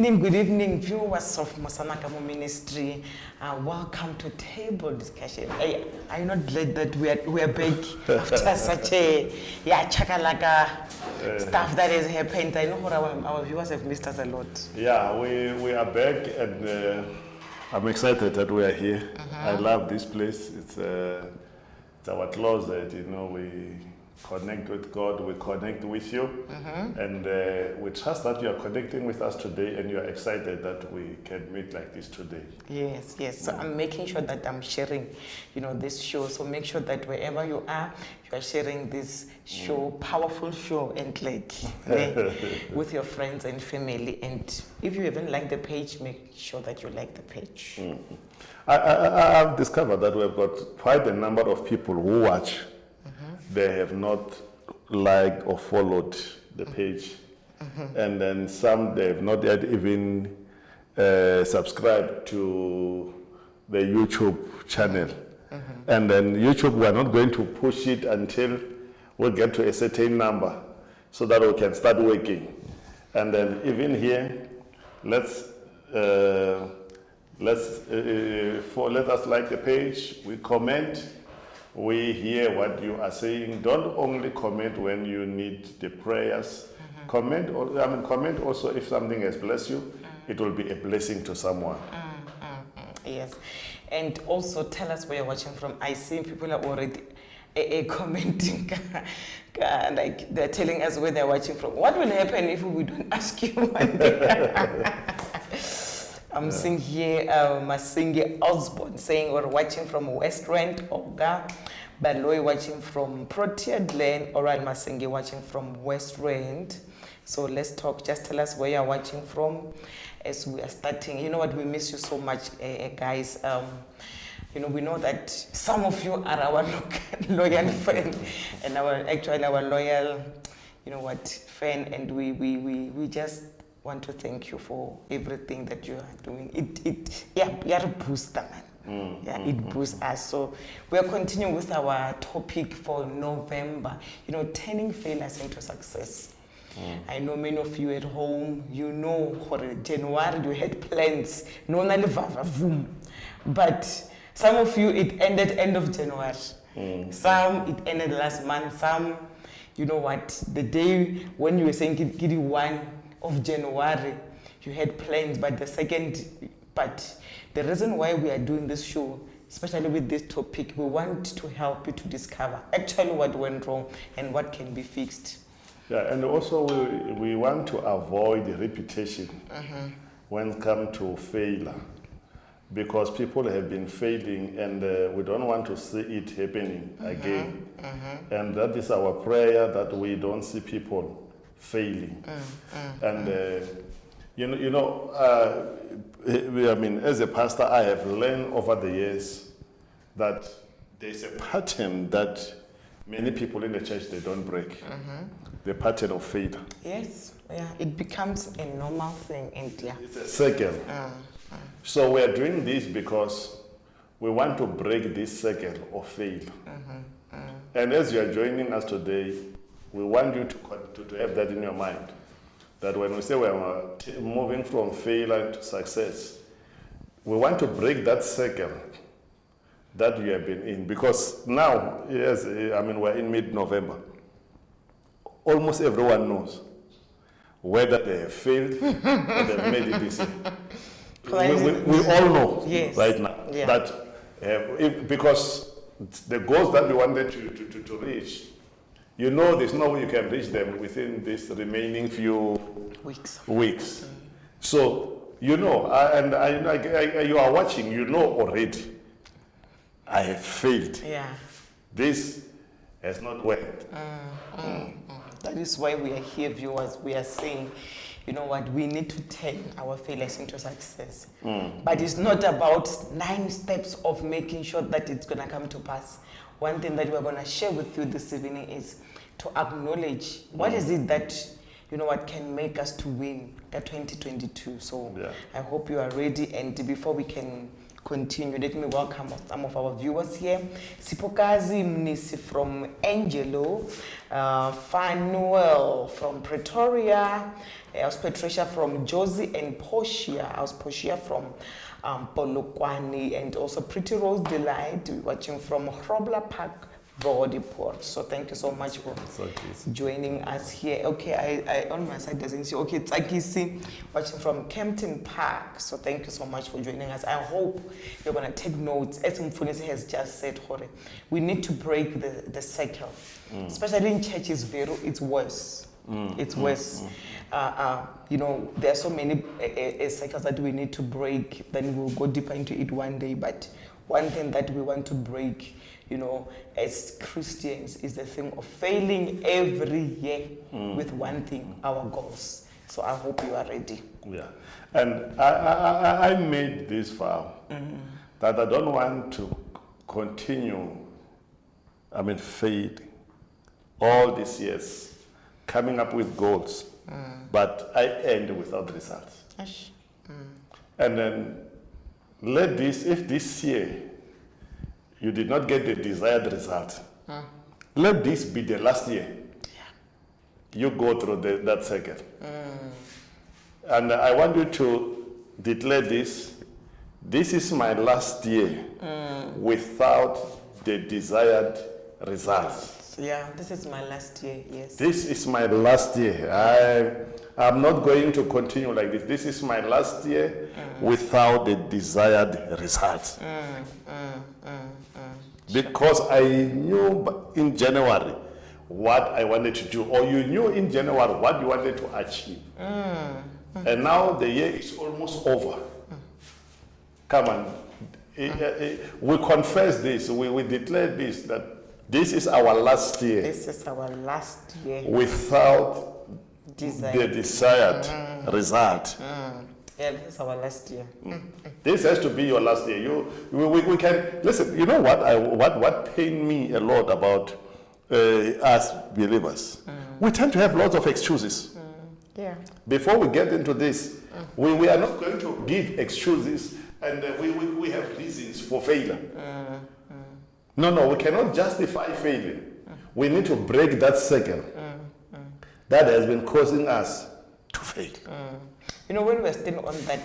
good evening, viewers of Mosanakamo Ministry. Welcome to Table Discussion. Are you not glad that we are back after such a chakalaka stuff that has happened? I know our viewers have missed us a lot. Yeah, we are back, and I'm excited that we are here. I love this place. It's our closet, you know. We connect with God, we connect with you, and we trust that you are connecting with us today, and you are excited that we can meet like this today. Yes. So I'm making sure that I'm sharing, this show. So make sure that wherever you are sharing this show, powerful show, and with your friends and family. And if you haven't liked the page, make sure that you like the page. I've discovered that we've got quite a number of people who watch. They have not liked or followed the page. And then some, they have not yet even subscribed to the YouTube channel. And then YouTube, we're not going to push it until we get to a certain number so that we can start working. And then even here, let us like the page, we comment. We hear what you are saying. Don't only comment when you need the prayers. Comment also if something has blessed you. It will be a blessing to someone. Yes. And also tell us where you're watching from. I see people are already commenting. Like they're telling us where they're watching from. What will happen if we don't ask you one day? I'm seeing here Masingi Osborne saying we're watching from West Rand, Oga. Baloy watching from Protea Glen. Alright, Masingi watching from West Rand. So let's talk. Just tell us where you're watching from as we are starting. You know what? We miss you so much, guys. We know that some of you are our loyal fan and our loyal, fan. And we just want to thank you for everything that you are doing. You're a booster, man. It boosts us. So we are continuing with our topic for November, turning failures into success. I know many of you at home, for January you had plans, but some of you it ended end of January. Some it ended last month. Some, the day when you were saying Gidi 1 of January, you had plans, but the reason why we are doing this show, especially with this topic, we want to help you to discover actually what went wrong and what can be fixed. Yeah, and also we want to avoid the repetition when it comes to failure, because people have been failing and we don't want to see it happening again. And that is our prayer, that we don't see people failing. And as a pastor, I have learned over the years that there's a pattern that many people in the church, they don't break. The pattern of failure. Yes, it becomes a normal thing in there. It's a circle. So we are doing this because we want to break this circle of failure. And as you are joining us today, we want you to have that in your mind, that when we say we are moving from failure to success, we want to break that circle that you have been in. Because now, we're in mid-November. Almost everyone knows whether they have failed or they've made it this year. We all know right now that because the goals that we wanted to reach, there's no way you can reach them within this remaining few weeks. So, you are watching, already, I have failed. This has not worked. That is why we are here, viewers. We are saying, we need to turn our failures into success. But it's not about 9 steps of making sure that it's going to come to pass. One thing that we're going to share with you this evening is to acknowledge what is it that, can make us to win the 2022. So I hope you are ready. And before we can continue. Let me welcome some of our viewers here. Sipokazi Mnisi from Angelo, Fanuel from Pretoria, House Patricia from Josie and Portia, House Portia from Polokwane, and also Pretty Rose Delight watching from Grobler Park, Port. So thank you so much for joining us here. Okay, I on my side doesn't see. Okay, Tsakisi watching from Kempton Park. So thank you so much for joining us. I hope you're gonna take notes. As Mfunisi has just said, Hore, we need to break the cycle, especially in churches. It's worse. It's worse. You know, there are so many cycles that we need to break. Then we'll go deeper into it one day. But one thing that we want to break, you know, as Christians, is the thing of failing every year with one thing, our goals. So I hope you are ready. Yeah. And I made this vow that I don't want to continue, failing all these years, coming up with goals, but I end without results. And then let this, if this year you did not get the desired result, let this be the last year you go through that cycle. And I want you to declare this is my last year without the desired results. Yeah, this is my last year, yes. This is my last year. I'm not going to continue like this. This is my last year without the desired results. Because I knew in January what I wanted to do, or you knew in January what you wanted to achieve. And now the year is almost over. Come on. We confess this, we declare this, that this is our last year. This is our last year. Without the desired result. Yeah, this is our last year. This has to be your last year. We can listen. You know what pained me a lot about us believers? We tend to have lots of excuses. Yeah. Before we get into this, we are not going to give excuses, and we have reasons for failure. No, we cannot justify failure. We need to break that cycle that has been causing us to fail. You know, when we're still on that,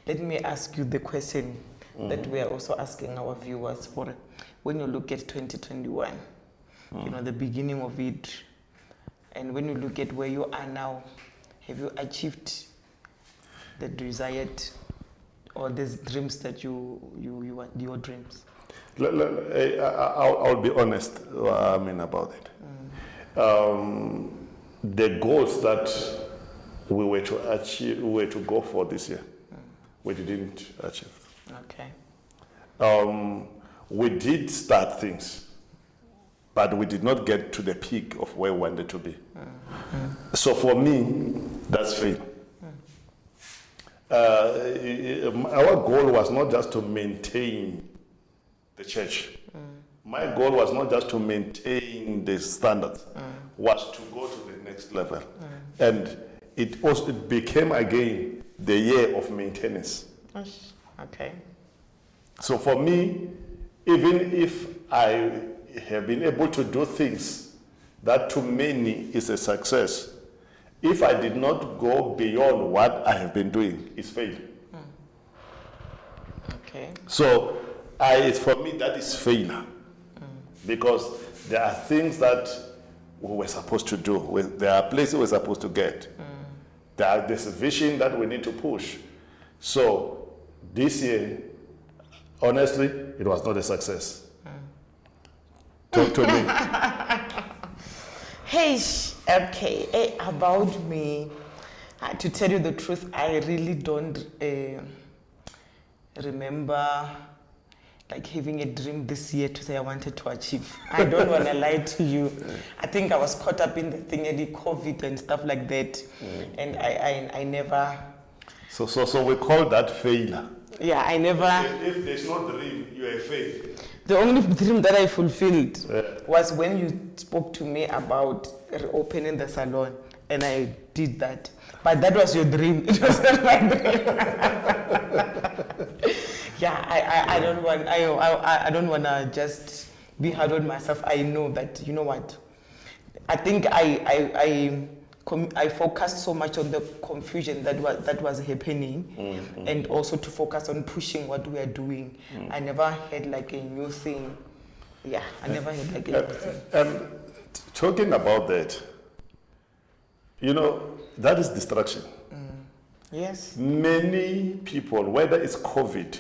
let me ask you the question that we are also asking our viewers for. When you look at 2021, you know, the beginning of it, and when you look at where you are now, have you achieved the desired or these dreams that you want, your dreams? I'll be honest about it. The goals that we were to achieve, we were to go for this year, we didn't achieve. Okay. We did start things, but we did not get to the peak of where we wanted to be. So for me, that's fail. Our goal was not just to maintain the church. My goal was not just to maintain the standards, was to go to the next level. And it became again the year of maintenance. Okay. So for me, even if I have been able to do things that to many is a success, if I did not go beyond what I have been doing, it's failure. Okay. So for me, that is failure. Because there are things that we were supposed to do. There are places we're supposed to get. There's a vision that we need to push. So this year, honestly, it was not a success. Talk to me. Hey, okay, about me, to tell you the truth, I really don't remember like having a dream this year to say I wanted to achieve. I don't want to lie to you. I think I was caught up in the thing, COVID and stuff like that, and I never. So we call that failure. Yeah, I never. If there's no dream, you are failed. The only dream that I fulfilled was when you spoke to me about reopening the salon, and I did that. But that was your dream. It was not my dream. Yeah, I don't want, I don't want to just be hard on myself. I know that, you know what, I think I focused so much on the confusion that was happening, and also to focus on pushing what we are doing. I never had like a new thing. Yeah, I never had like a new thing. And talking about that, you know, that is distraction. Yes. Many people, whether it's COVID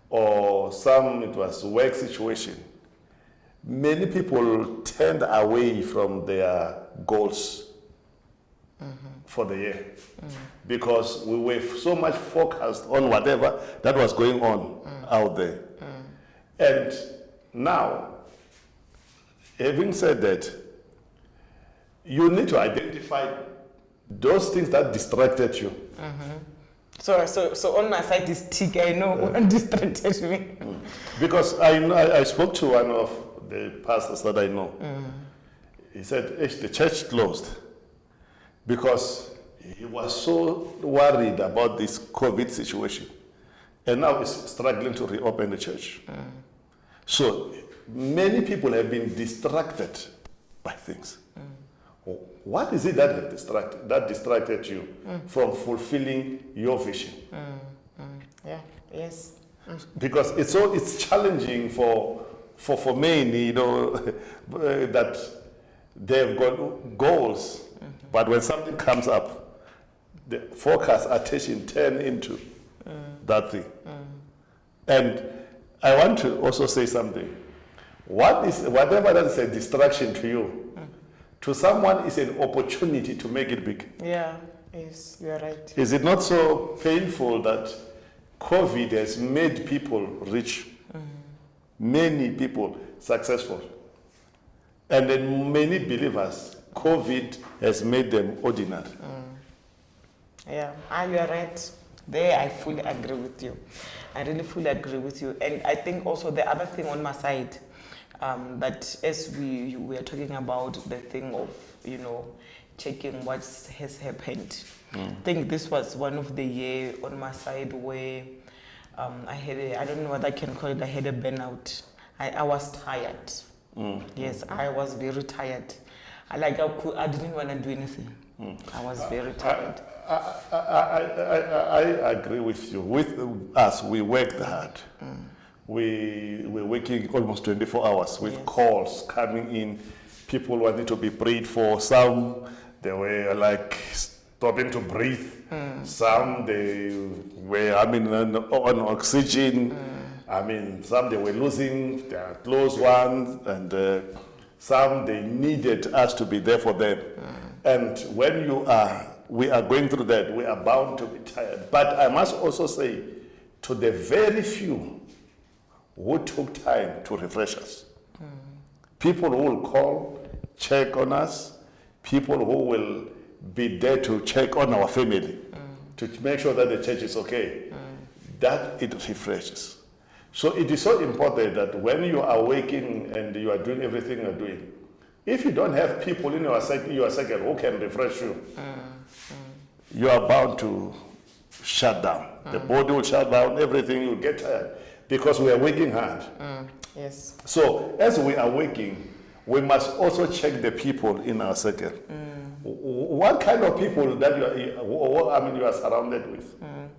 or it was work situation, many people turned away from their goals for the year because we were so much focused on whatever that was going on out there. And now, having said that, you need to identify those things that distracted you. So on my side is tick. I know what distracted me. Because I spoke to one of the pastors that I know. He said, the church closed because he was so worried about this COVID situation. And now he's struggling to reopen the church. So many people have been distracted by things. What is it that distracted you from fulfilling your vision? Yeah, yes. Because it's challenging for many, you know, that they've got goals, but when something comes up, the focus, attention turn into that thing. And I want to also say something. Whatever that is a distraction to you, to someone is an opportunity to make it big. Yeah, yes, you're right. Is it not so painful that COVID has made people rich, many people successful, and then many believers, COVID has made them ordinary? Yeah, you're right. There, I fully agree with you. I really fully agree with you. And I think also the other thing on my side, that as we were talking about the thing of, you know, checking what has happened. I think this was one of the year on my side where I had I don't know what I can call it, I had a burnout. I was tired. Yes, I was very tired. I didn't want to do anything. I was very tired. I agree with you. With us, we worked hard. We were working almost 24 hours with calls coming in, people wanting to be prayed for. Some, they were like stopping to breathe. Some, they were, on oxygen. Some, they were losing their close ones. And some, they needed us to be there for them. And when we are going through that, we are bound to be tired. But I must also say, to the very few who took time to refresh us, people who will call, check on us, people who will be there to check on our family, to make sure that the church is okay, that it refreshes. So it is so important that when you are waking and you are doing everything you are doing, if you don't have people in your circle who can refresh you, you are bound to shut down. The body will shut down, everything will get tired because we are working hard. Yes. So as we are working, we must also check the people in our circle. What kind of people that you are surrounded with?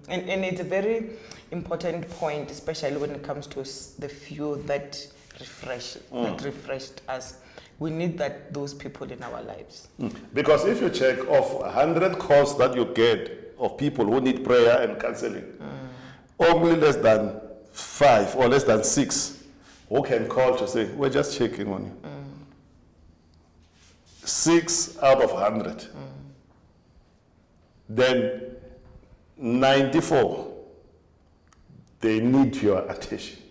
And it's a very important point, especially when it comes to the few that refreshed us. We need those people in our lives. Because if you check off 100 calls that you get of people who need prayer and counseling, only less than 5 or less than 6 who can call to say, we're just checking on you. 6 out of 100. Then 94, they need your attention.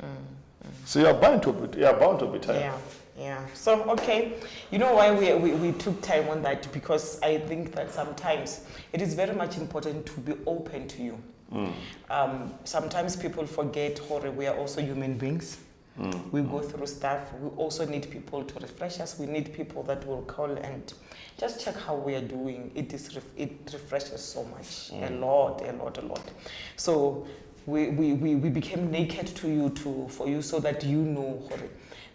So you are bound to be tired. Yeah. So, okay, you know why we took time on that? Because I think that sometimes it is very much important to be open to you. Sometimes people forget, we are also human beings. We go through stuff. We also need people to refresh us. We need people that will call and just check how we are doing. It refreshes so much, a lot. So we became naked to you for you, so that you know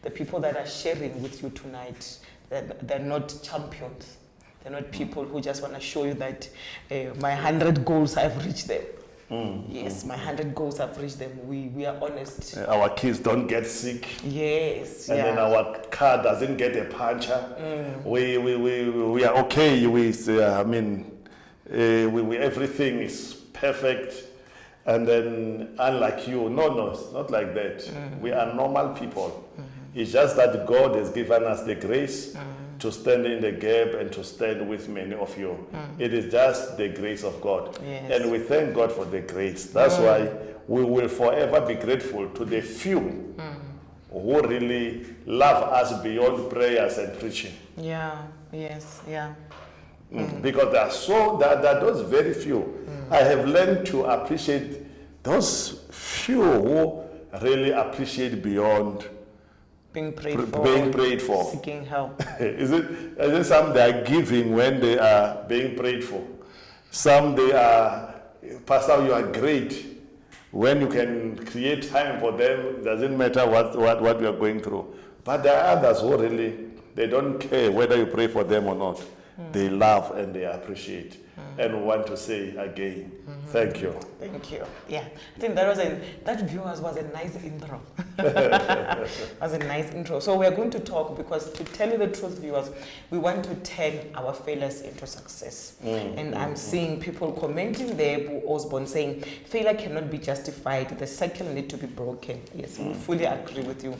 the people that are sharing with you tonight, they're not champions. They're not people who just want to show you that my 100 goals, I've reached them. Yes, my 100 goals, I've reached them. We are honest. Our kids don't get sick. Yes. And then our car doesn't get a puncture. We are okay with, everything is perfect. And then, unlike you, no, it's not like that. We are normal people. It's just that God has given us the grace to stand in the gap and to stand with many of you. It is just the grace of God. Yes. And we thank God for the grace. That's why we will forever be grateful to the few who really love us beyond prayers and preaching. Yeah, yes, yeah. Because there are those very few. I have learned to appreciate those few who really appreciate beyond being prayed for, seeking help. Is it some they are giving when they are being prayed for? Some they are, Pastor, you are great. When you can create time for them, it doesn't matter what we are going through. But there are others who really, they don't care whether you pray for them or not. They love and they appreciate. And want to say again, thank you. Thank you. Yeah, I think that viewers was a nice intro. Was a nice intro. So we're going to talk, because to tell you the truth, viewers, we want to turn our failures into success. And I'm seeing people commenting there, Boo Osborne, saying failure cannot be justified. The cycle needs to be broken. Yes, we fully agree with you.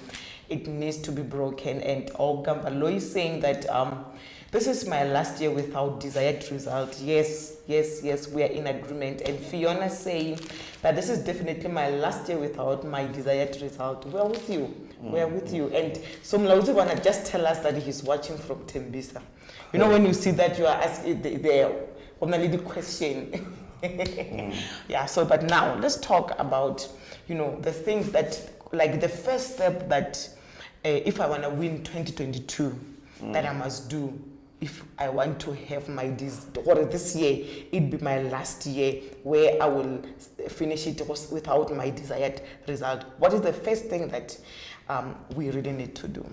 It needs to be broken. And Ogambalo is saying that this is my last year without desired result. Yes, we are in agreement. And Fiona saying that this is definitely my last year without my desired result. We're with you. We're with you. And Somlauzi wanna just tell us that he's watching from Tembisa. You know, when you see that, you are asking the question. Yeah, so but now let's talk about, the things that, like the first step that if I wanna win 2022, that I must do. If I want to have this year, it be my last year where I will finish it without my desired result. What is the first thing that we really need to do?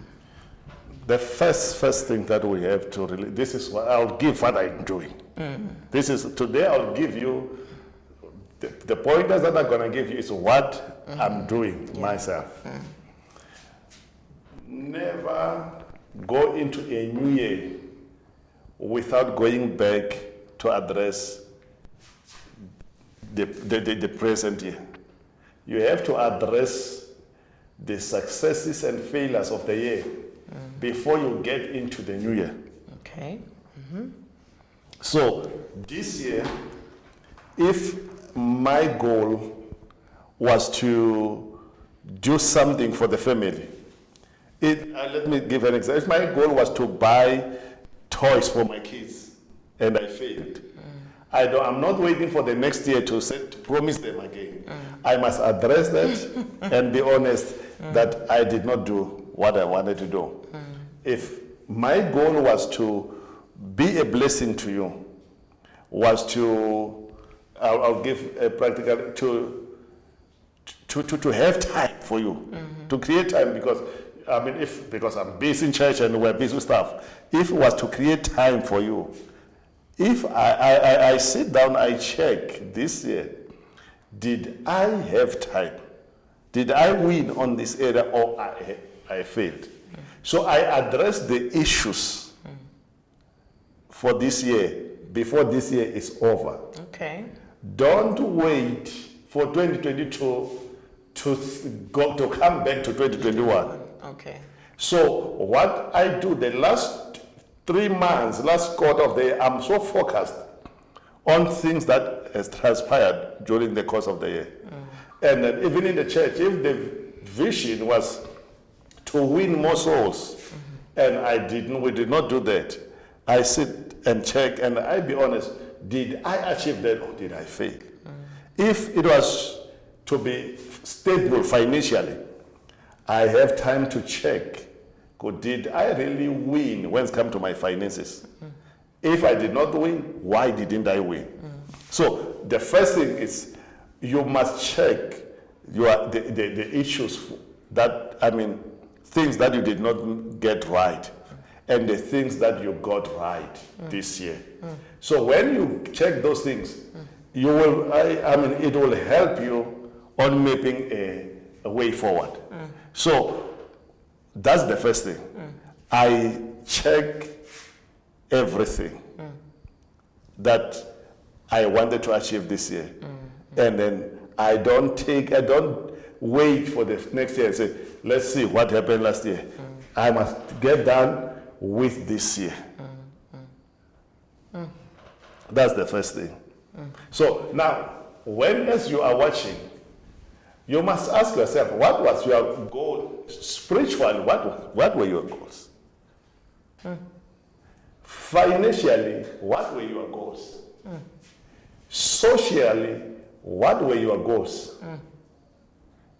The first thing that we have to really, this is what I'll give what I'm doing. Today I'll give you, the pointers that I'm going to give you is what I'm doing myself. Never go into a new year without going back to address the present year. You have to address the successes and failures of the year before you get into the new year. Okay. So this year, if my goal was to do something for the family, let me give an example. If my goal was to buy toys for my kids and I failed, I'm not waiting for the next year to promise them again. I must address that and be honest that I did not do what I wanted to do. If my goal was to be a blessing to you, was to, I'll give a practical, to have time for you, to create time, because I'm busy in church and we're busy with stuff. If it was to create time for you, if I sit down, I check this year, did I have time? Did I win on this area or I failed? So I address the issues for this year before this year is over. Okay. Don't wait for 2022 to come back to 2021. Okay. So what I do the last 3 months, last quarter of the year, I'm so focused on things that has transpired during the course of the year. And then even in the church, if the vision was to win more souls, and we did not do that, I sit and check and I be honest, did I achieve that or did I fail? If it was to be stable financially, I have time to check, did I really win when it comes to my finances? If I did not win, why didn't I win? So the first thing is, you must check the issues that, things that you did not get right and the things that you got right this year. So when you check those things, you will, it will help you on mapping a way forward. So that's the first thing. I check everything that I wanted to achieve this year. And then I don't wait for the next year and say, let's see what happened last year. I must get done with this year. That's the first thing. So now, as you are watching, you must ask yourself, what was your goal? Spiritually, what were your goals? Financially, what were your goals? Socially, what were your goals?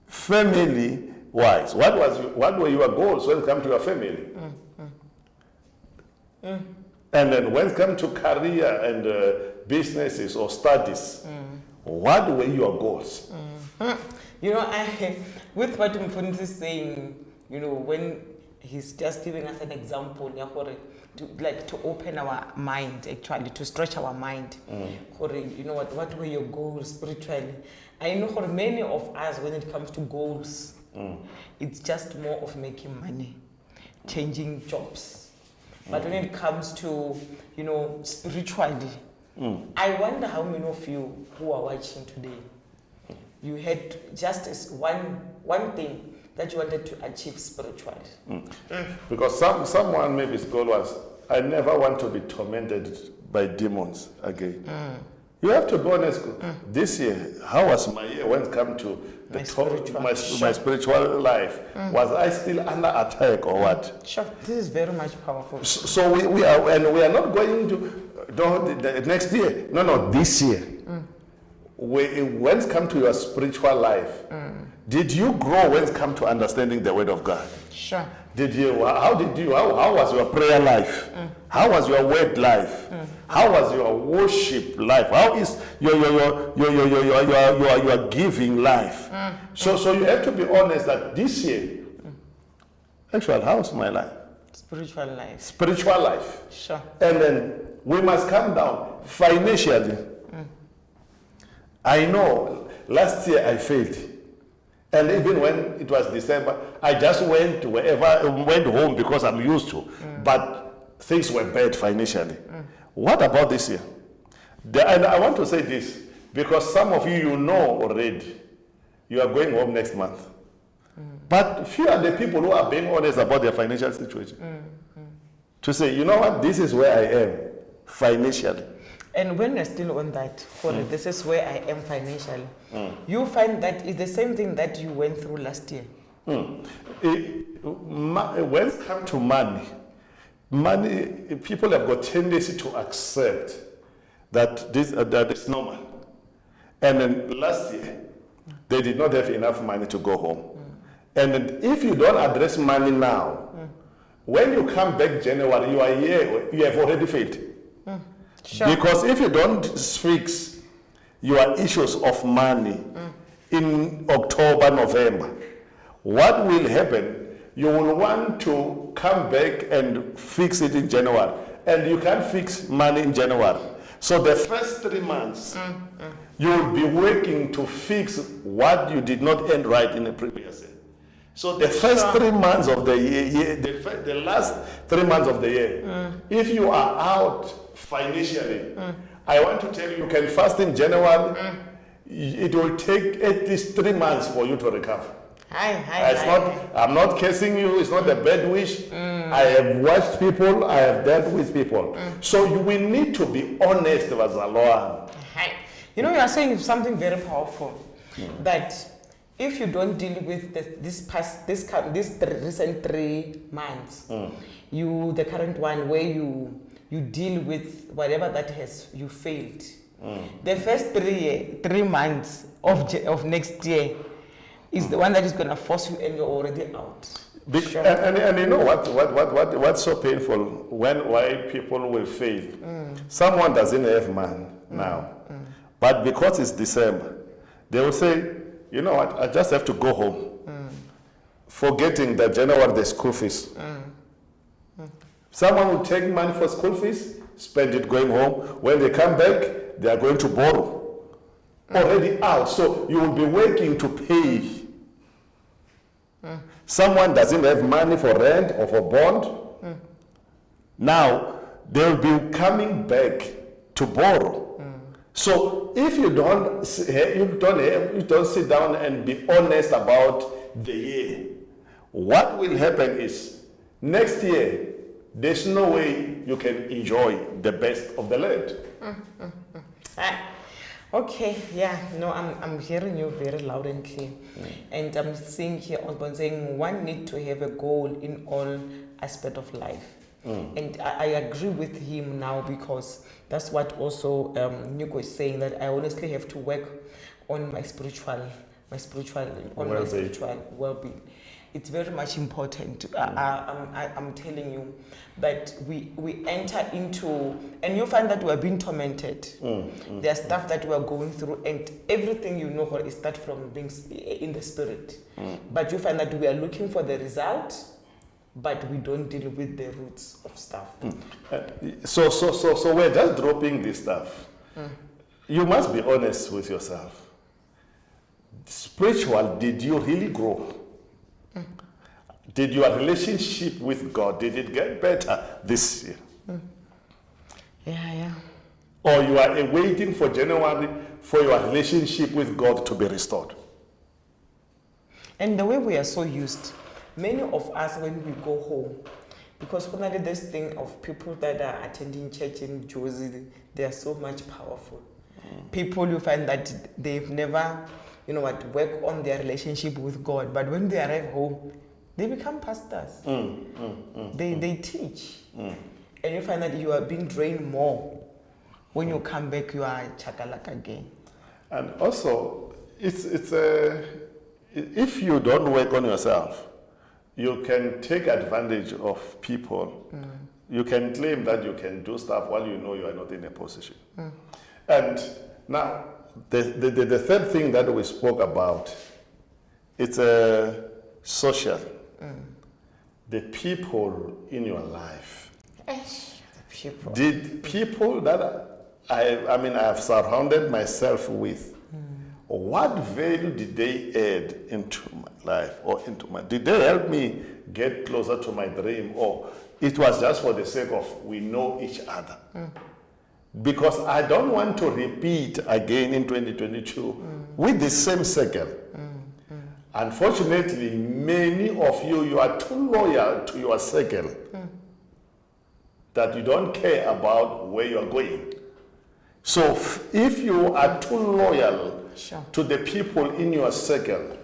Family-wise, what were your goals when it comes to your family? And then when it comes to career and businesses or studies, what were your goals? You know, with what Mfundisi is saying, you know, when he's just giving us an example, to open our mind, actually, to stretch our mind. You know, what were your goals spiritually? I know for many of us, when it comes to goals, it's just more of making money, changing jobs. But when it comes to, you know, spiritually, I wonder how many of you who are watching today, you had just as one thing that you wanted to achieve spiritually. Because someone maybe his goal was, I never want to be tormented by demons again. You have to be honest. This year, how was my year when it comes to my spiritual life? Was I still under attack or what? Sure, this is very much powerful. So we are not going to the next year. No, this year. When it comes to your spiritual life, did you grow when it comes to understanding the Word of God? Sure. How was your prayer life? How was your word life? How was your worship life? How is your giving life? So you have to be honest that this year, actually, how's my life? Spiritual life. Spiritual life. Sure. And then we must come down financially. I know last year I failed. And even when it was December, I just went home because I'm used to. But things were bad financially. What about this year? And I want to say this, because some of you know already, you are going home next month. But few are the people who are being honest about their financial situation. To say, you know what, this is where I am financially. And when you're still on that, this is where I am financially, you find that it's the same thing that you went through last year. When it comes to money, people have got tendency to accept that that is normal. And then last year, they did not have enough money to go home. And then if you don't address money now, when you come back January, you are here, you have already failed. Sure. Because if you don't fix your issues of money in October, November, what will happen? You will want to come back and fix it in January. And you can't fix money in January. So the first 3 months, you will be working to fix what you did not end right in the previous year. So the first 3 months of the year, the last 3 months of the year, if you are out financially, I want to tell you, you can fast in January. It will take at least 3 months for you to recover. I'm not cursing you. It's not a bad wish. I have watched people. I have dealt with people. So we need to be honest with Zaloan. You know, you are saying something very powerful. That if you don't deal with this recent 3 months, the current one where you deal with whatever that you failed. The first 3 months of next year is the one that is going to force you, and you're already out. Sure. And you know what's so painful why people will fail? Someone doesn't have money now, but because it's December, they will say, you know what, I just have to go home, forgetting that January the school fees. Someone will take money for school fees, spend it going home. When they come back, they are going to borrow. Already out, so you will be working to pay. Someone doesn't have money for rent or for bond. Now, they'll be coming back to borrow. So if you don't sit down and be honest about the year, what will happen is next year, there's no way you can enjoy the best of the land. Okay, yeah, no, I'm hearing you very loud and clear. And I'm seeing here Osborne saying one need to have a goal in all aspect of life. And I agree with him now, because that's what also Nico is saying, that I honestly have to work on my spiritual well-being. It's very much important. I'm telling you that we enter into, and you find that we are being tormented. There's stuff that we are going through, and everything you know is start from being in the spirit. But you find that we are looking for the result, but we don't deal with the roots of stuff. So we're just dropping this stuff. You must be honest with yourself. Spiritual, did you really grow? Did your relationship with God, did it get better this year? Yeah. Or you are waiting for January for your relationship with God to be restored? And the way we are so used, many of us when we go home, because finally this thing of people that are attending church in Jozi, they are so much powerful. People, you find that they've never, work on their relationship with God, but when they arrive home, they become pastors. They teach. And you find that you are being drained more. When you come back, you are chakalaka again. And also, if you don't work on yourself, you can take advantage of people. You can claim that you can do stuff while you know you are not in a position. And now, the third thing that we spoke about, it's social. The people in your life. Did people that I have surrounded myself with, what value did they add into my life or did they help me get closer to my dream, or it was just for the sake of we know each other? Because I don't want to repeat again in 2022 with the same circle. Unfortunately, many of you are too loyal to your circle that you don't care about where you are going. So if you are too loyal to the people in your circle,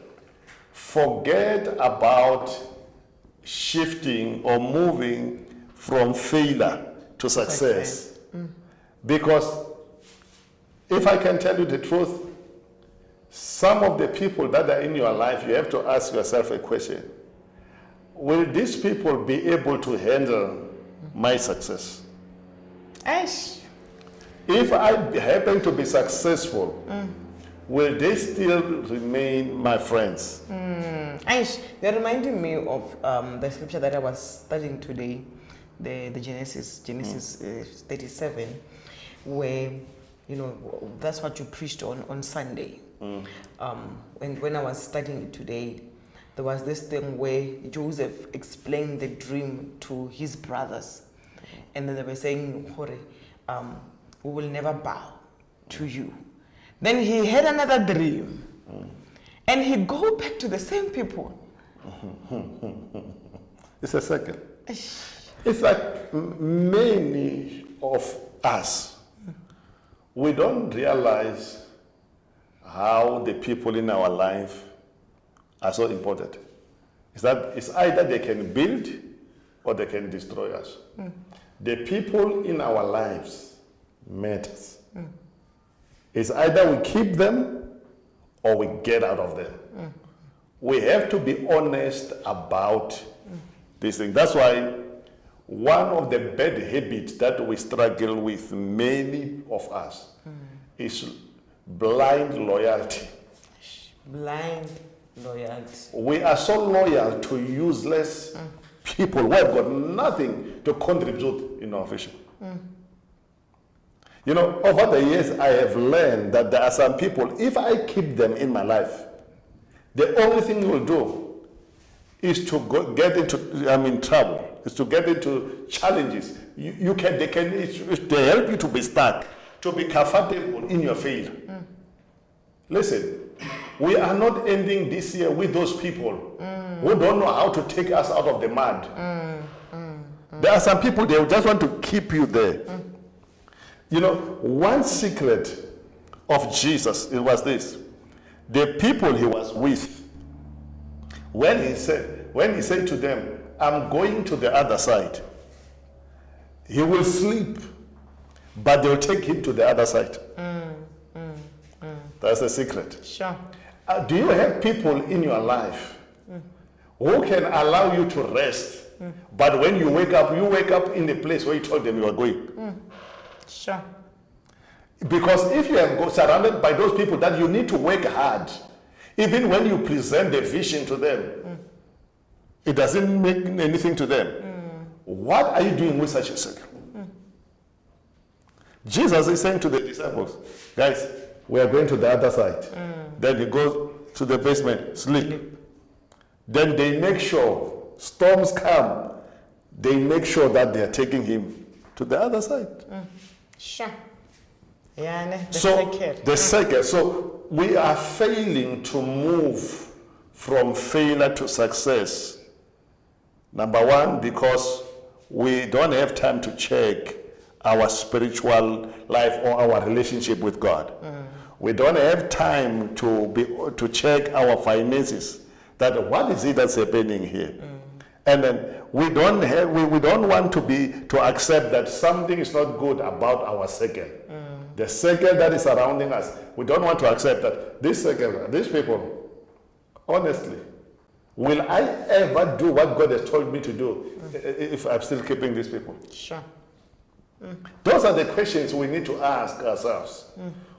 forget about shifting or moving from failure to success. Because if I can tell you the truth, some of the people that are in your life, you have to ask yourself a question. Will these people be able to handle my success? If I happen to be successful, will they still remain my friends? They're reminding me of the scripture that I was studying today, the Genesis 37, where, that's what you preached on Sunday. When I was studying it today, there was this thing where Joseph explained the dream to his brothers. And then they were saying, we will never bow to you. Then he had another dream. And he go back to the same people. It's a second. It's like many of us, we don't realize how the people in our life are so important. It's either they can build or they can destroy us. The people in our lives matters. It's either we keep them or we get out of them. We have to be honest about this thing. That's why one of the bad habits that we struggle with, many of us, is blind loyalty Blind loyalty. We are so loyal to useless people who have got nothing to contribute in our vision. You know, over the years, I have learned that there are some people, if I keep them in my life, the only thing you will do is to get into, trouble, is to get into challenges. They help you to be stuck, to be comfortable in your failure. Listen, we are not ending this year with those people who don't know how to take us out of the mud. There are some people, they just want to keep you there. You know, one secret of Jesus, it was this. The people he was with, when he said to them, I'm going to the other side, he will sleep, but they'll take him to the other side. That's the secret. Sure. Do you have people in your life who can allow you to rest, but when you wake up in the place where you told them you are going? Sure. Because if you have surrounded by those people that you need to work hard, even when you present the vision to them, it doesn't mean anything to them. What are you doing with such a circle? Jesus is saying to the disciples, guys, we are going to the other side. Then he goes to the basement, sleep. Then they make sure, storms come, they make sure that they are taking him to the other side. Sure. Yeah, the second. So we are failing to move from failure to success. Number one, because we don't have time to check our spiritual life or our relationship with God. We don't have time to check our finances. That what is it that's happening here? And then we don't want to accept that something is not good about our circle. The circle that is surrounding us, we don't want to accept that this circle, these people, honestly, will I ever do what God has told me to do if I'm still keeping these people? Sure. Those are the questions we need to ask ourselves.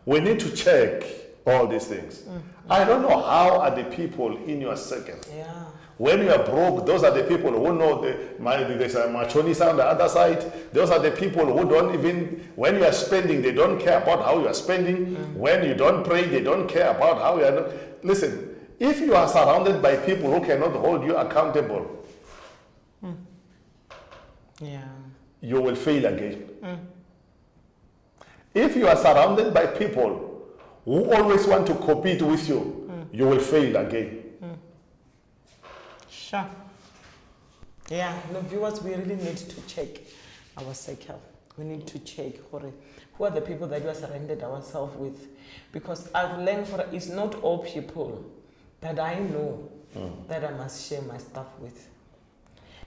We need to check all these things. I don't know how are the people in your circle. Yeah. When you are broke, those are the people who know there's a machonis on the other side. Those are the people who don't even, when you are spending, they don't care about how you are spending. When you don't pray, they don't care about how you are not. Listen, if you are surrounded by people who cannot hold you accountable, you will fail again. If you are surrounded by people who always want to compete with you, you will fail again. Sure. Yeah, no, viewers, we really need to check our circle. We need to check who are the people that we are surrounded ourselves with. Because I've learned it's not all people that I know that I must share my stuff with.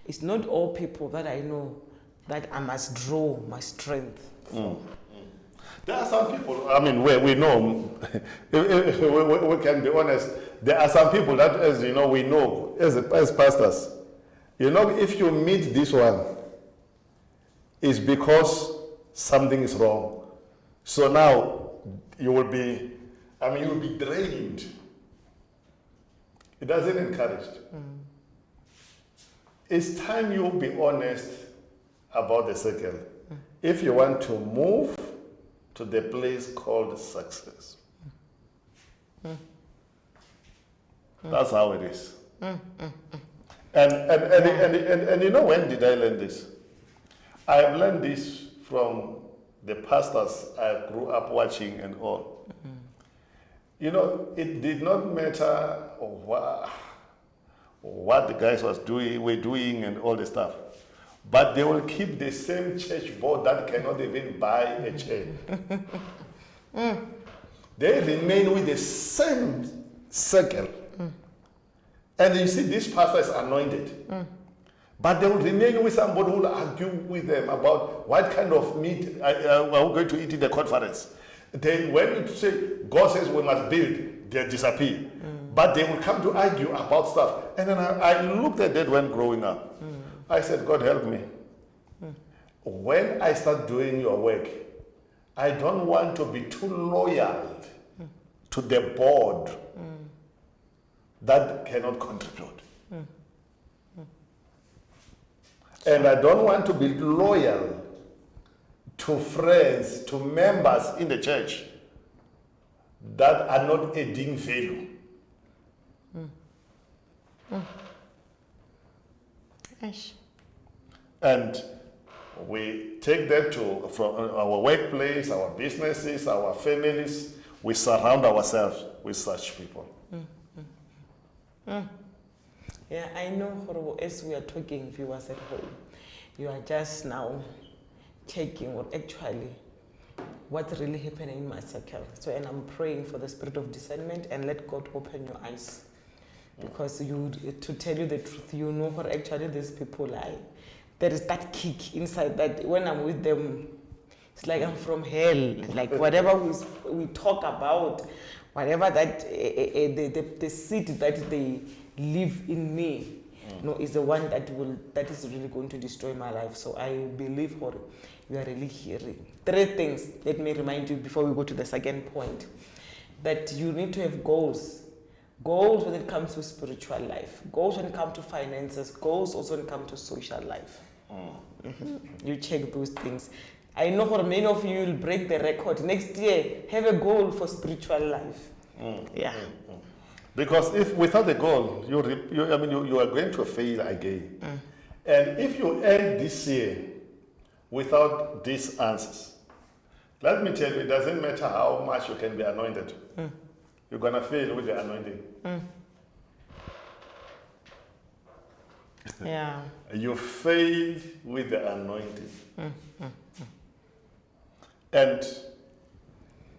It's not all people that I know that I must draw my strength from. There are some people, where we know, we can be honest, there are some people that, as you know, we know as pastors. You know, if you meet this one, it's because something is wrong. So now you will be, you'll be drained. It doesn't encourage. It's time you be honest about the circle. If you want to move to the place called success. That's how it is. And you know, when did I learn this? I have learned this from the pastors I grew up watching and all. You know, it did not matter what the guys were doing and all the stuff. But they will keep the same church board that cannot even buy a chair. They remain with the same circle. And you see, this pastor is anointed. But they will remain with somebody who will argue with them about what kind of meat are we going to eat in the conference. Then when you say, God says we must build, they disappear. But they will come to argue about stuff. And then I looked at that when growing up. I said, God help me. When I start doing your work, I don't want to be too loyal to the board that cannot contribute. And I don't want to be loyal to friends, to members in the church that are not adding value. And we take that from our workplace, our businesses, our families. We surround ourselves with such people. Yeah, I know as we are talking, viewers at home, you are just now checking what actually what's really happening in my circle. So, and I'm praying for the spirit of discernment and let God open your eyes. Because to tell you the truth, you know what actually these people lie. There is that kick inside that when I'm with them, it's like I'm from hell. Like whatever we talk about, whatever that the seed that they live in me, is the one that is really going to destroy my life. So I believe what you are really hearing. 3 things. Let me remind you before we go to the second point, that you need to have goals. Goals when it comes to spiritual life, goals when it comes to finances, goals also when it comes to social life. You check those things. I know for many of you will break the record. Next year, have a goal for spiritual life. Because if without the goal, you are going to fail again. And if you end this year without these answers, let me tell you, it doesn't matter how much you can be anointed. You're going to fail with the anointing. Yeah. You fail with the anointing. And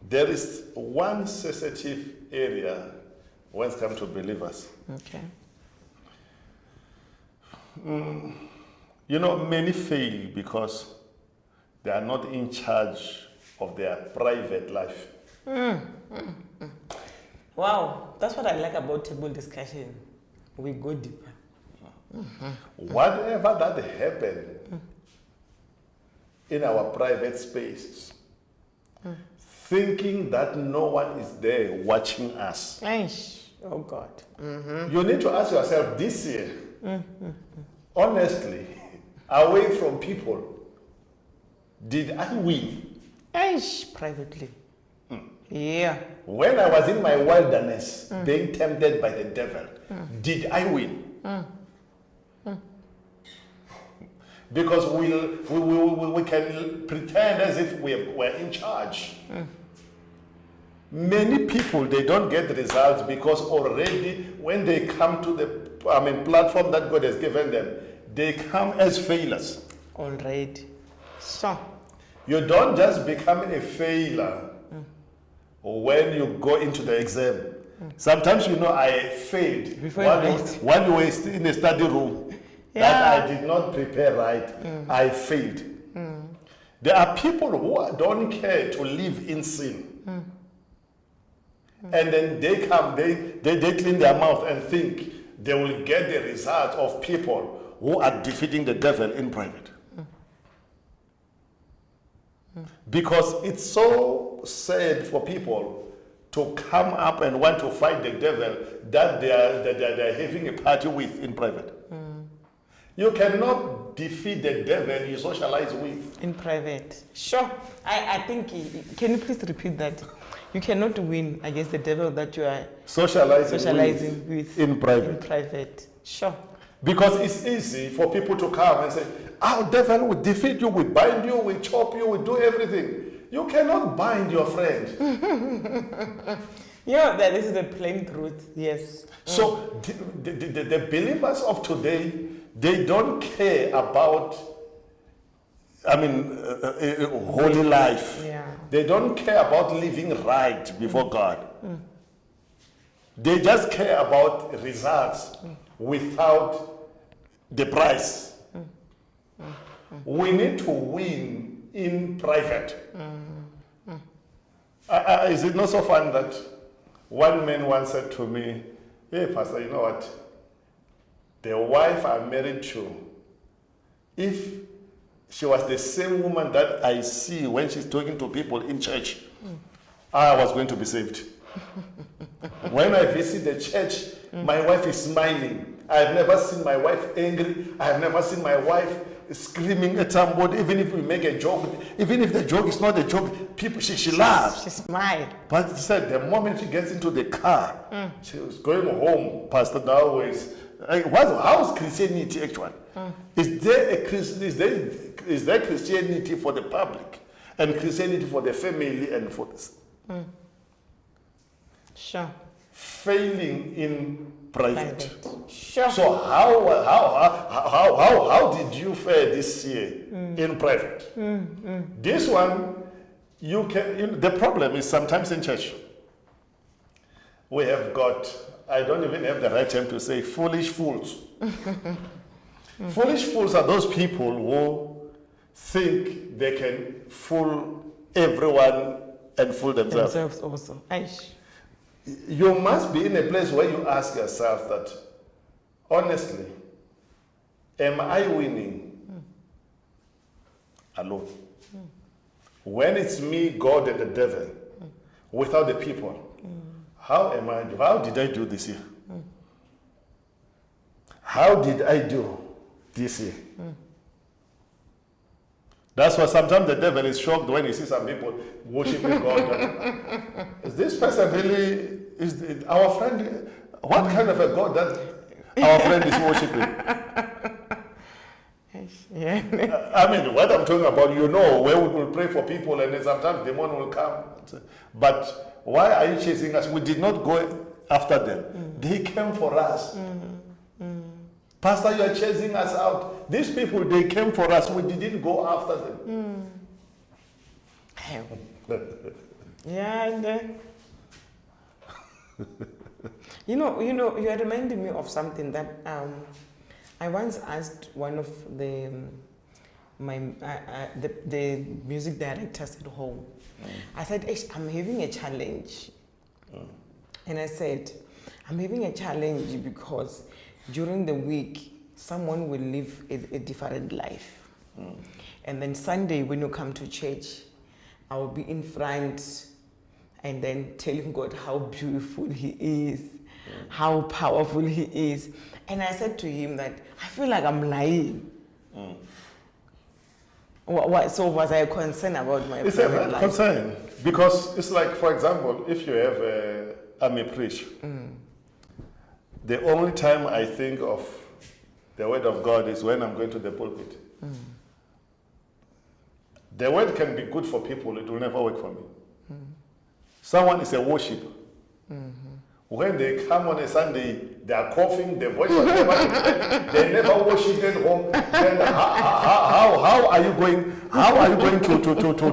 there is one sensitive area when it comes to believers. Okay. Many fail because they are not in charge of their private life. Wow, that's what I like about table discussion. We go deeper. Whatever that happened in our private spaces, thinking that no one is there watching us. Oh God. You need to ask yourself this year, honestly, away from people, did I win? Privately. Yeah. When I was in my wilderness, being tempted by the devil, did I win? Because we can pretend as if we're in charge. Many people, they don't get the results because already when they come to the platform that God has given them, they come as failures. Already. So. You don't just become a failure when you go into the exam. Sometimes I failed when you were in a study room. That I did not prepare right, I failed. There are people who don't care to live in sin. And then they come, they clean their mouth and think they will get the result of people who are defeating the devil in private. Because it's so sad for people to come up and want to fight the devil that they are having a party with in private. You cannot defeat the devil you socialize with. In private. Sure. I think, can you please repeat that? You cannot win against the devil that you are socializing with in private. In private. Sure. Because it's easy for people to come and say, devil will defeat you, we bind you, we chop you, we do everything. You cannot bind your friend. This is the plain truth, yes. So the believers of today, they don't care about, holy life. Yeah. They don't care about living right before God. They just care about results without the price. We need to win in private. Is it not so fun that one man once said to me, "Hey, Pastor, you know what? The wife I'm married to, if she was the same woman that I see when she's talking to people in church, I was going to be saved." When I visit the church, my wife is smiling. I have never seen my wife angry. I have never seen my wife screaming at somebody, even if we make a joke, even if the joke is not a joke, she laughs. She smiled. But she said the moment she gets into the car, she was going home, Pastor Dow is, how is Christianity actually? Is there Christianity for the public and Christianity for the family and for this? Sure. Failing in private. Sure. So how did you fare this year in private? This one, the problem is sometimes in church, we have got, I don't even have the right term to say, foolish fools. Foolish fools are those people who think they can fool everyone and fool themselves. Themselves also. Aish. You must be in a place where you ask yourself that, honestly, am I winning alone? When it's me, God, and the devil, without the people, how did I do this year? How did I do this year? That's why sometimes the devil is shocked when he sees some people worshiping God. Is this person really, our friend, what kind of a God that our friend is worshiping? Yeah. I mean, what I'm talking about, where we will pray for people and then sometimes demon will come. But why are you chasing us? We did not go after them. They came for us. Pastor, you are chasing us out. These people, they came for us. We didn't go after them. Yeah. You are reminding me of something that I once asked one of the music directors at home. I said, I'm having a challenge. And I said, I'm having a challenge because during the week, someone will live a different life. And then Sunday, when you come to church, I will be in front and then telling God how beautiful He is, how powerful He is. And I said to him that I feel like I'm lying. So was I concerned about my private life? It's a concern because it's like, for example, if you have I'm a preacher, the only time I think of the word of God is when I'm going to the pulpit. The word can be good for people, it will never work for me. Someone is a worshiper. When they come on a Sunday, they are coughing, their voice was never they never worship at home. Then how are you going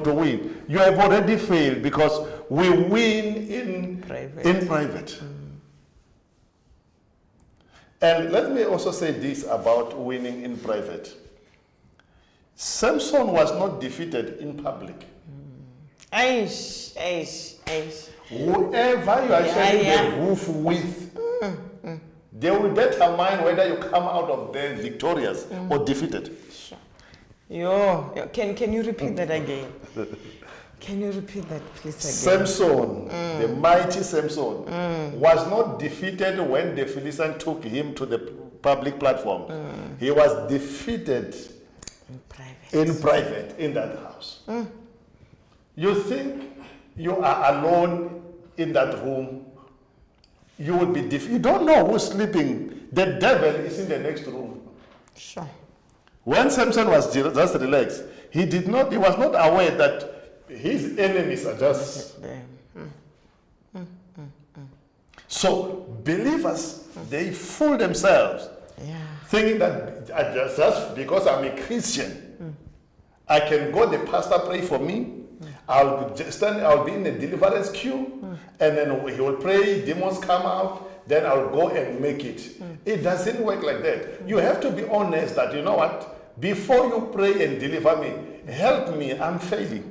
to win? You have already failed because we win in private. And let me also say this about winning in private. Samson was not defeated in public. Aish. Whoever you are sharing the roof with, they will determine whether you come out of there victorious or defeated. Sure. Can you repeat that again? Can you repeat that, please, again? Samson, the mighty Samson, was not defeated when the Philistines took him to the public platform. He was defeated in private in that house. You think you are alone in that room, you will be defeated. You don't know who's sleeping. The devil is in the next room. Sure. When Samson was just relaxed, he was not aware that his enemies are just there. So believers, they fool themselves, thinking that just because I'm a Christian, I can go, the pastor pray for me, I'll be in the deliverance queue, and then he will pray, demons come out, then I'll go and make it. It doesn't work like that. You have to be honest that, you know what, before you pray and deliver me, help me, I'm failing.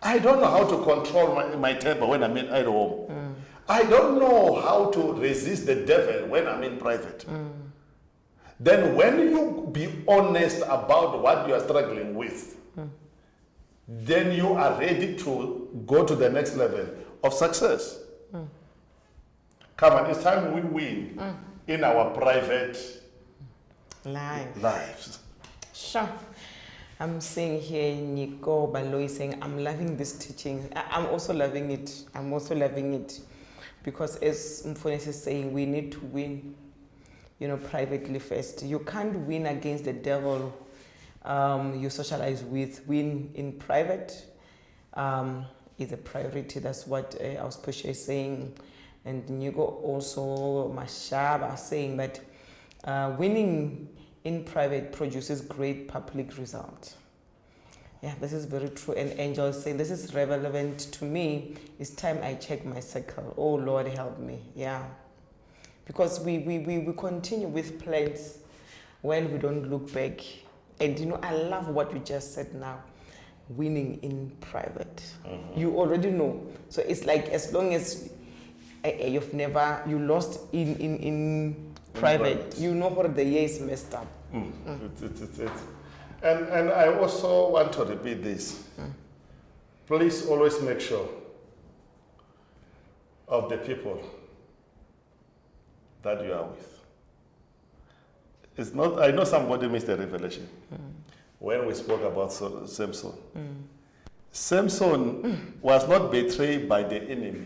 I don't know how to control my temper when I'm at home. I don't know how to resist the devil when I'm in private. Then when you be honest about what you are struggling with, then you are ready to go to the next level of success. Come on, it's time we win in our private lives. Sure. I'm seeing here Nico Baloy saying, I'm loving this teaching. I'm also loving it. I'm also loving it. Because as Mfunes is saying, we need to win, privately first. You can't win against the devil you socialize with. Win in private is a priority. That's what Auspusha is saying. And Nigo also, Mashaba, saying that winning in private produces great public result. Yeah, this is very true. And Angel is saying, this is relevant to me. It's time I check my circle. Oh, Lord, help me. Yeah. Because we continue with plans when we don't look back. And, I love what you just said now. Winning in private. You already know. So it's like as long as you lost in private, you know what the year is messed up. And I also want to repeat this. Please always make sure of the people that you are with. It's not, I know somebody missed the revelation when we spoke about Samson. Samson was not betrayed by the enemy.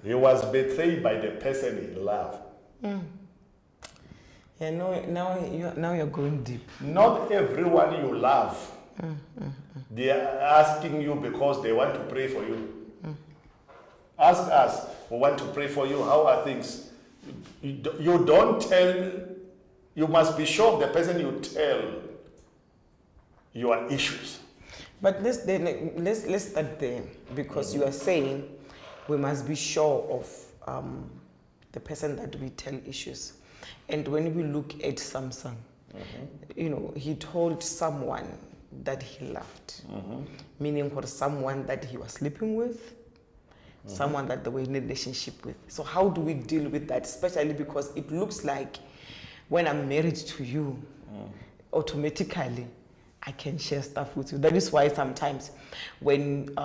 He was betrayed by the person he loved. Yeah, now you're going deep. Not everyone you love, they are asking you because they want to pray for you. Ask us, we want to pray for you. How are things? You don't tell, you must be sure of the person you tell your issues. But let's start there, because you are saying we must be sure of the person that we tell issues. And when we look at Samson, he told someone that he loved, meaning for someone that he was sleeping with, someone that they were in a relationship with. So how do we deal with that? Especially because it looks like when I'm married to you, automatically I can share stuff with you. That is why sometimes when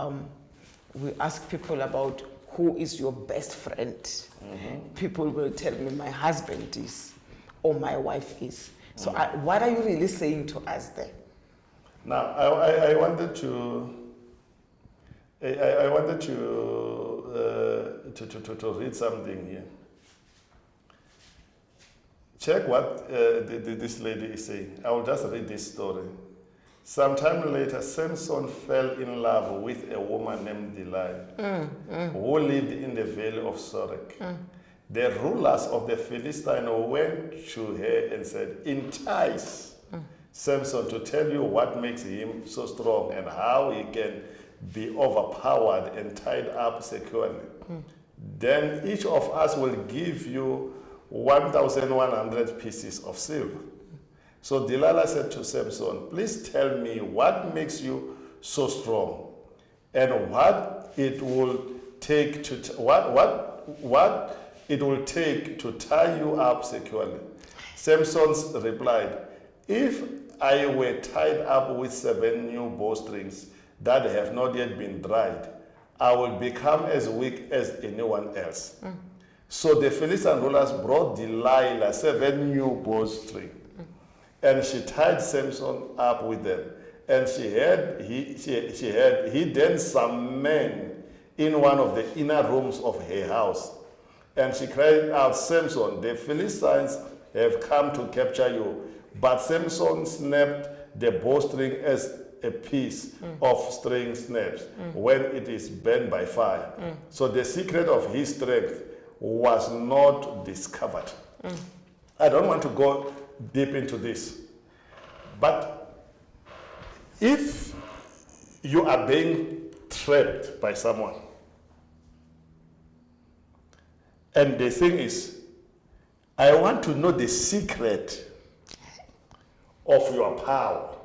we ask people about who is your best friend, people will tell me my husband is, or my wife is. So what are you really saying to us there? Now, I wanted to read something here. Check what this lady is saying. I will just read this story. Sometime later, Samson fell in love with a woman named Delilah, who lived in the valley of Sorek. The rulers of the Philistines went to her and said, entice Samson to tell you what makes him so strong and how he can be overpowered and tied up securely. Then each of us will give you 1,100 pieces of silver. So Delilah said to Samson, please tell me what makes you so strong and what it will take to what it will take to tie you up securely. Samson replied, if I were tied up with 7 new bowstrings that have not yet been dried, I will become as weak as anyone else. So the Philistine rulers brought Delilah 7 new bowstrings, and she tied Samson up with them. And she had hidden some men in one of the inner rooms of her house. And she cried out, Samson, the Philistines have come to capture you. But Samson snapped the bowstring as a piece of string snaps when it is burned by fire. So the secret of his strength was not discovered. I don't want to go deep into this. But if you are being trapped by someone, and the thing is, I want to know the secret of your power.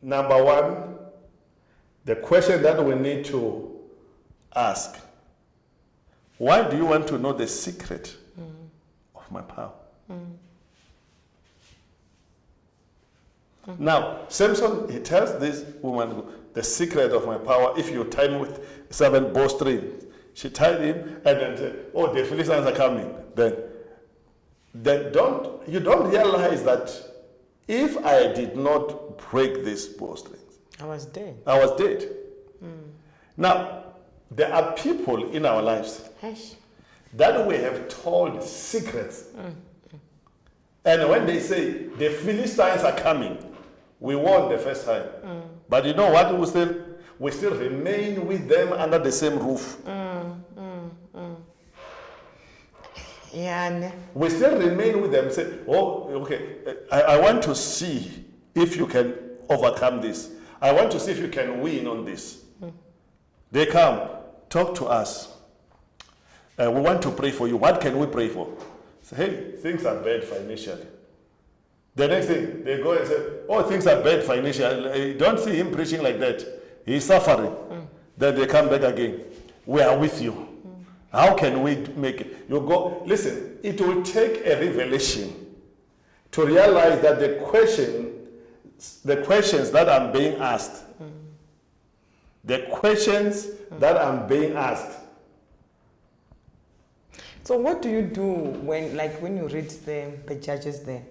Number one, the question that we need to ask, why do you want to know the secret of my power? Now, Samson, he tells this woman, the secret of my power, if you tie me with 7 bowstrings, She tied him and then said, oh, the Philistines are coming. Then you don't realize that if I did not break these bowstrings, I was dead. I was dead. Now, there are people in our lives that we have told secrets. And when they say the Philistines are coming, we won the first time. But you know what? We still remain with them under the same roof. Yeah. We still remain with them. Say, oh, okay, I want to see if you can overcome this. I want to see if you can win on this. They come, talk to us. We want to pray for you. What can we pray for? Say, hey, things are bad financially. The next thing, they go and say, oh, things are bad financially. Don't see him preaching like that. He's suffering. Then they come back again. We are with you. How can we make it? You go, listen, it will take a revelation to realize that the questions that I'm being asked, So what do you do when you read the Judges there?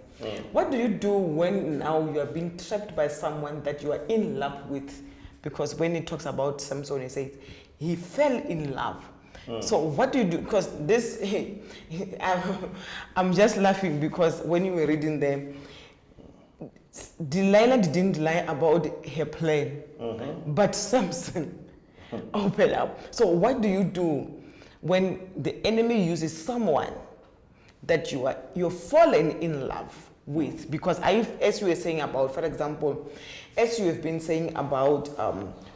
What do you do when now you are being trapped by someone that you are in love with? Because when he talks about Samson, he says he fell in love. So what do you do? Because this, I'm just laughing because when you were reading them, Delilah didn't lie about her plan, but Samson opened up. So what do you do when the enemy uses someone that you're fallen in love with? Because as you were saying about, for example, as you have been saying about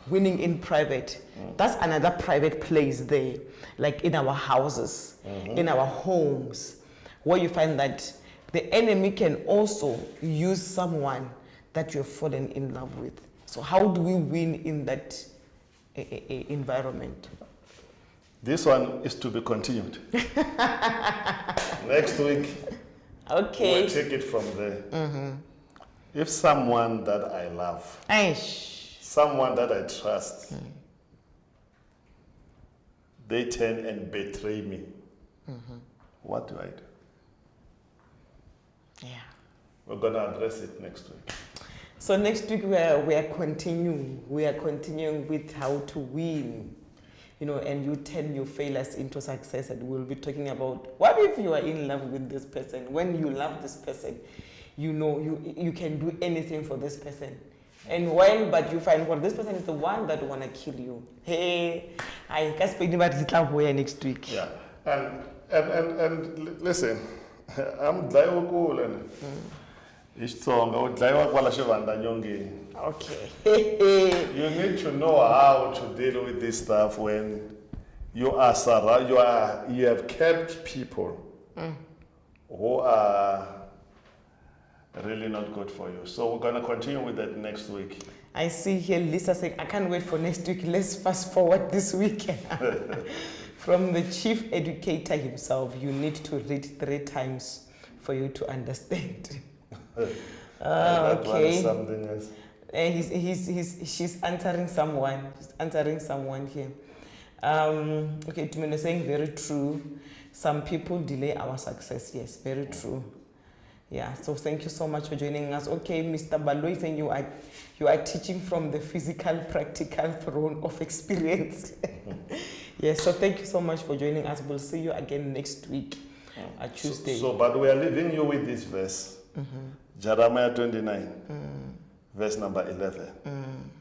winning in private, that's another private place there, like in our houses, in our homes, where you find that the enemy can also use someone that you've fallen in love with. So how do we win in that environment? This one is to be continued. Next week, we'll take it from there. If someone that I love, someone that I trust, they turn and betray me, what do I do? Yeah. We're going to address it next week. So next week we are continuing. We are continuing with how to win. And you turn your failures into success, and we'll be talking about what if you are in love with this person. When you love this person, you can do anything for this person. But you find, well, this person is the one that want to kill you. Hey, I can't speak about it next week. Yeah, and listen, I'm cool and okay. You need to know how to deal with this stuff when you have kept people who are really not good for you. So we're going to continue with that next week. I see here Lisa saying, I can't wait for next week. Let's fast forward this week. From the chief educator himself, you need to read 3 times for you to understand. Okay. Something else. She's answering someone. She's answering someone here. Okay, Tumino saying very true. Some people delay our success. Yes, very true. Yeah, so thank you so much for joining us. Okay, Mr. Baloi saying you are teaching from the physical, practical throne of experience. Yes, so thank you so much for joining us. We'll see you again next week, Tuesday. But we are leaving you with this verse. Jeremiah 29, verse number 11.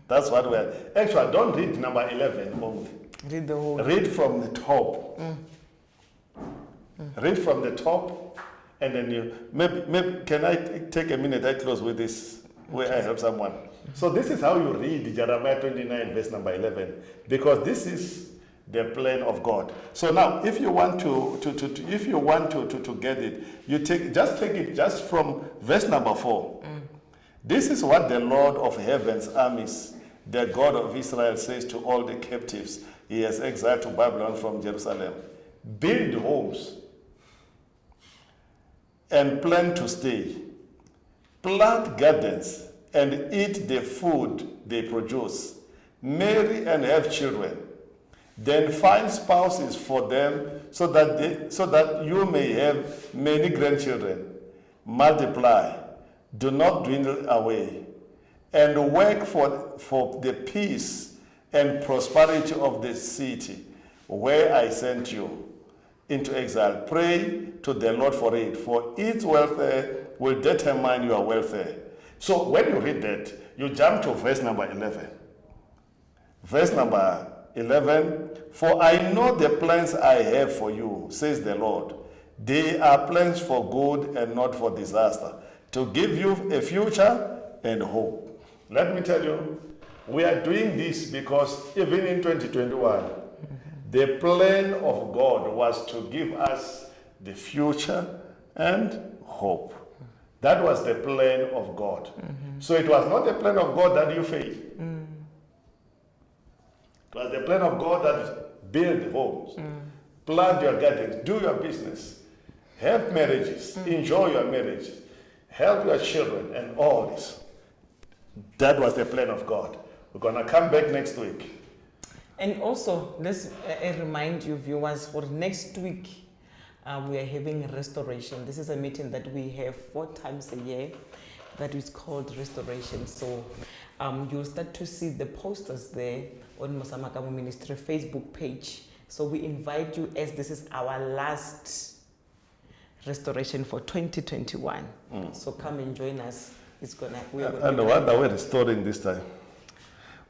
That's what we are. Actually, don't read number 11 only. Read the whole. Read from the top. Read from the top, and then you maybe can I take a minute? I close with this where I help someone. So this is how you read Jeremiah 29, verse number 11, because this is the plan of God. So now, if you want to get it, you take it from verse number 4. This is what the Lord of heaven's armies, the God of Israel, says to all the captives he has exiled to Babylon from Jerusalem: build homes and plan to stay, plant gardens and eat the food they produce, marry and have children, Then find spouses for them so that you may have many grandchildren. Multiply, do not dwindle away, and work for the peace and prosperity of the city where I sent you into exile. Pray to the Lord for it, for its welfare will determine your welfare. So when you read that, you jump to verse number 11. Verse number 11, for I know the plans I have for you, says the Lord. They are plans for good and not for disaster, to give you a future and hope. Let me tell you, we are doing this because even in 2021, the plan of God was to give us the future and hope. That was the plan of God. So it was not the plan of God that you fail. It was the plan of God that build homes, plant your gardens, do your business, have marriages, enjoy your marriages, help your children, and all this. That was the plan of God. We're going to come back next week. And also, let's remind you, viewers, for next week, we are having restoration. This is a meeting that we have 4 times a year that is called restoration. So you'll start to see the posters there on Mosamakamu Ministry Facebook page. So we invite you, as this is our last restoration for 2021. So come and join us. And what are we restoring this time?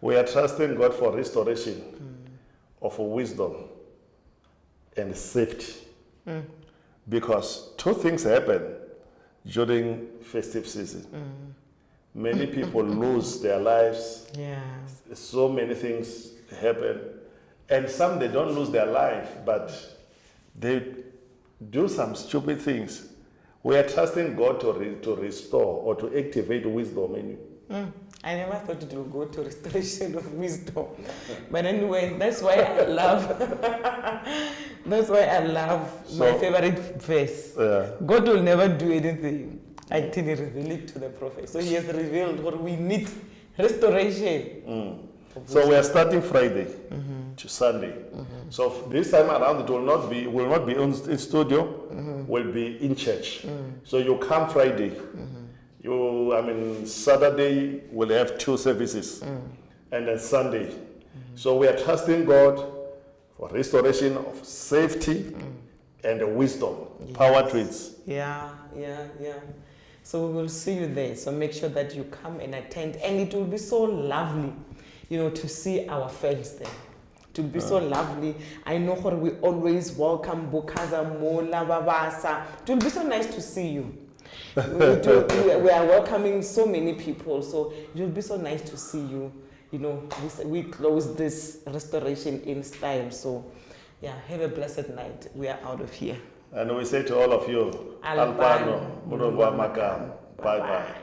We are trusting God for restoration of wisdom and safety. Because 2 things happen during festive season. Many people lose their lives. So many things happen. And some, they don't lose their life, but they do some stupid things. We are trusting God to restore or to activate wisdom in you. I never thought it would go to restoration of wisdom. But anyway, that's why I love my favorite verse. God will never do anything until he reveals it to the prophet. So he has revealed what we need, restoration. So we are starting Friday to Sunday. So this time around, it will not be in studio, will be in church. So you come Friday. Saturday we'll have 2 services, and then Sunday. So we are trusting God for restoration of safety and wisdom, power to it. Yeah. So we will see you there. So make sure that you come and attend, and it will be so lovely, to see our friends there. It will be so lovely. I know how we always welcome Bokaza, Mola, Babasa. It will be so nice to see you. We are welcoming so many people, so it will be so nice to see you. We close this restoration in style. So, have a blessed night. We are out of here. And we say to all of you, Alpano, Murugwa Makam, bye bye.